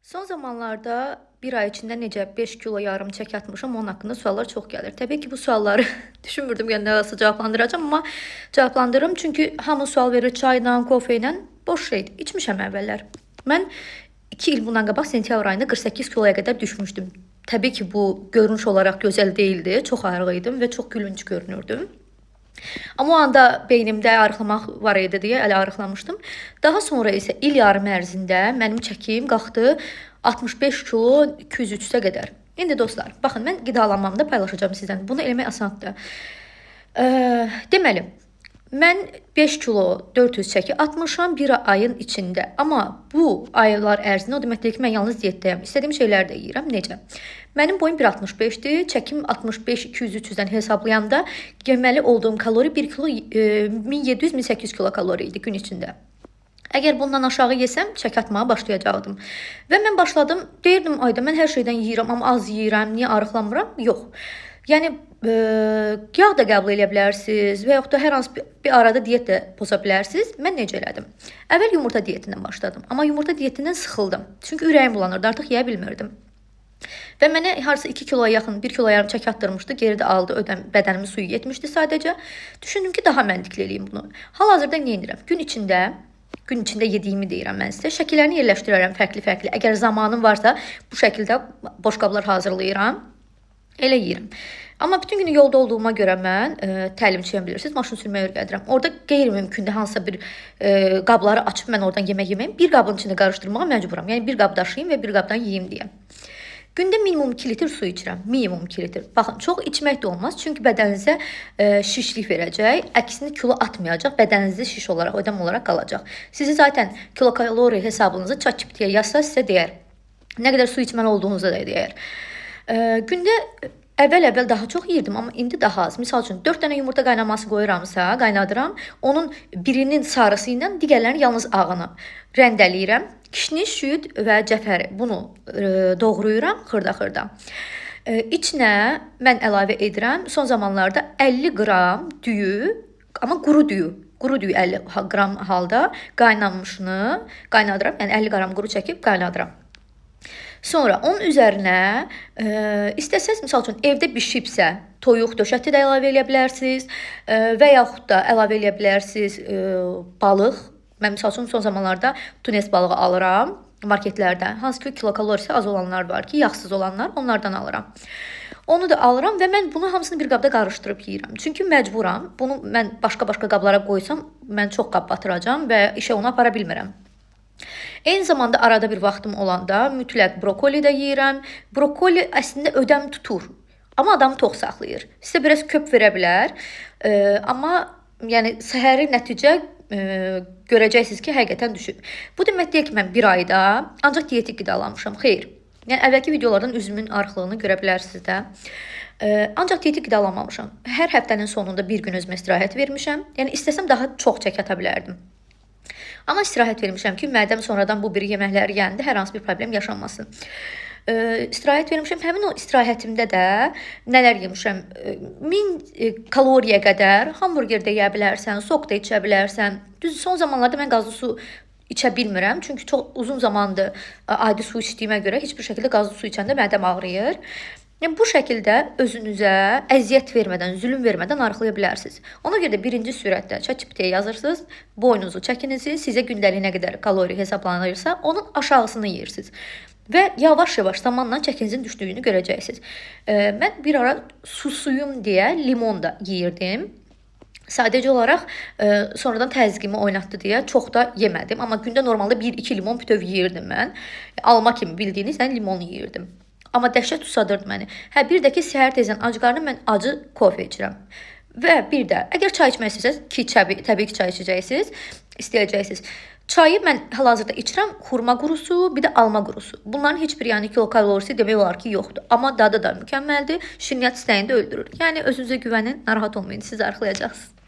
Son zamanlarda bir ay içində necə 5 kilo yarım çəki atmışam, onun haqqında suallar çox gəlir. Təbii ki, bu sualları düşünmürdüm yəni nəsə cavablandıracağam, amma cavablandırırım. Çünki hamı sual verir çayla, kofe ilə. Boş şeydir. İçmişəm əvvəllər. Mən 2 il bundan qabaq sentyabr ayında 48 kiloya qədər düşmüşdüm. Təbii ki, bu görünüş olaraq gözəl değildi. Çox ağır idim və çox gülünc görünürdüm. Amma o anda beynimdə arıqlamaq var idi deyə elə arıqlamışdım. Daha sonra isə il yarım ərzində mənim çəkim qalxdı 65 kilo 203-ə qədər. İndi dostlar, baxın mən qidalanmamda paylaşacağım sizdən. Bunu eləmək asandır. Deməli, mən 5 kilo 400 çəki atmışam bir ayın içində. Amma bu aylar ərzində o demək deyil ki, mən yalnız diyetdəyəm. İstədiyim şeyləri də yeyirəm. Necə? Mənim boyum 1.65-dir, çəkim 65, 200-300-dən hesablayanda yeməli olduğum kalori 1 kilo 1700-1800 kilokalori idi gün içində. Əgər bundan aşağı yesəm, çəki atmağa başlayacaqdım. Və mən başladım, deyirdim, ayda mən hər şeydən yeyirəm, amma az yeyirəm, niyə arıqlamıram? Yox. Yəni, yağ da qəbul edə bilərsiniz və yaxud da hər hansı bir arada diyet də poza bilərsiniz. Mən necə elədim? Əvvəl yumurta diyetindən başladım, amma yumurta diyetindən sıxıldım. Çünki ürəyim bulanırdı, artıq yeyə bilmirdim. Və mənə harısı 2 kiloya yaxın, 1 kilo yarım çəki atdırmışdı, geri də aldı, bədənimin suyu yetmişdi sadəcə. Düşündüm ki, daha məntiqli eləyim bunu. Hal-hazırda nə edirəm? Gün içində yediyimi deyirəm mən sizə. Şəkillərini yerləşdirərəm fərqli-fərqli. Əgər zamanım varsa, bu şəkildə boşqablar hazırlayıram, elə yeyirəm. Amma bütün günü yolda olduğuma görə mən təlimçiyəm bilirsiniz, maşın sürməyi öyrədirəm. Orada qeyri-mümkündür hansısa bir qabları açıb mən oradan yemək yeməyim. Bir qabın içində qarışdırmağa məcburam. Yəni bir qab daşıyım və bir qabdan yeyim deyə. Gündə minimum 2 litr su içirəm. Minimum 2 litr. Baxın, çox içmək də olmaz. Çünki bədəninizə şişlik verəcək. Əksini kilo atmayacaq. Bədəninizdə şiş olaraq, ödəm olaraq qalacaq. Sizi zaten kilokalori hesabınızı ChatGPT-yə yazsa sizə deyər. Nə qədər su içməli olduğunuzu da deyər. Gündə əvvəl daha çox yeyirdim, amma indi daha az. Misal üçün 4 dənə yumurta qaynaması qoyuramsa, qaynadıram. Onun birinin sarısı ilə digərlərinin yalnız ağını rəndələyirəm. Kişniş, süd və cəfəri bunu doğrayıram xırda-xırda. İçinə mən əlavə edirəm. Son zamanlarda 50 qram düyü, amma quru düyü 50 qram halda qaynanmışını qaynadıram. Yəni 50 qram quru çəkib qaynadıram. Sonra onun üzərinə istəsəz, misal üçün evdə bişibsə, toyuq döşəti də əlavə edə bilərsiniz və yaxud da əlavə edə bilərsiniz balıq. Mən misal üçün son zamanlarda tunes balığı alıram marketlərdən. Hansı ki kilokalorisi az olanlar var ki, yağsız olanlar, onlardan alıram. Onu da alıram və mən bunu hamısını bir qabda qarışdırıb yeyirəm. Çünki məcburam. Bunu mən başqa-başqa qablara qoysam, mən çox qab batıracağam və işə onu apara bilmirəm. Eyni zamanda arada bir vaxtım olanda mütləq brokoli də yeyirəm. Brokoli əslində ödəm tutur, amma adamı tox saxlayır. Sizə biraz köp verə bilər, amma yəni səhəri nəticə görəcəksiniz ki, həqiqətən düşüb. Bu demək deyil ki, mən bir ayda ancaq dietik qidalanmışam. Xeyr. Yəni əvvəlki videolardan üzümün arıqlığını görə bilərsiniz də. Ancaq dietik qidalanmamışam. Hər həftənin sonunda bir gün özümə istirahət vermişəm. Yəni istəsəm daha çox çəki ata bilərdim. Amma istirahət vermişəm ki, mədəm sonradan bu bir yeməkləri yəndə hər hansı bir problem yaşanmasın. İstirahət vermişəm. Həmin o istirahətimdə də nələr yemişəm? 1000 kaloriyə qədər hamburger də yeyə bilərsən, sok da içə bilərsən. Düz son zamanlarda mən qazlı su içə bilmirəm. Çünki çox uzun zamandır adi su içdiyimə görə heç bir şəkildə qazlı su içəndə mədəm ağrıyır. Yəni, bu şəkildə özünüzə əziyyət vermədən, zülüm vermədən arıqlaya bilərsiniz. Ona görə də birinci sürətdə ChatGPT-yə yazırsınız, boyunuzu çəkinizi, sizə gündəlik nə qədər kalori hesablanırsa, onun aşağısını yeyirsiniz. Və yavaş-yavaş zamanla çəkinizin düşdüyünü görəcəksiniz. Mən bir ara susuyum deyə limon da yeyirdim. Sadəcə olaraq sonradan təzyiqimi oynatdı deyə çox da yemədim. Amma gündə normalda 1-2 limon bütöv yeyirdim mən. Alma kimi bildiyiniz limon yeyirdim. Amma dəhşət susadırdı məni. Bir də ki, səhər tezdən ac qarnına mən acı kofe içirəm. Və bir də, əgər çay içmək istəsəz ki, təbii ki, çay içəcəksiniz, istəyəcəksiniz. Çayı mən hal-hazırda içirəm, xurma qurusu, bir də alma qurusu. Bunların heç bir kilokalorisi demək olar ki, yoxdur. Amma dadı da mükəmməldir, şirniyyat istəyini də öldürür. Yəni, özünüzə güvənin, narahat olmayın, siz arıqlayacaqsınız.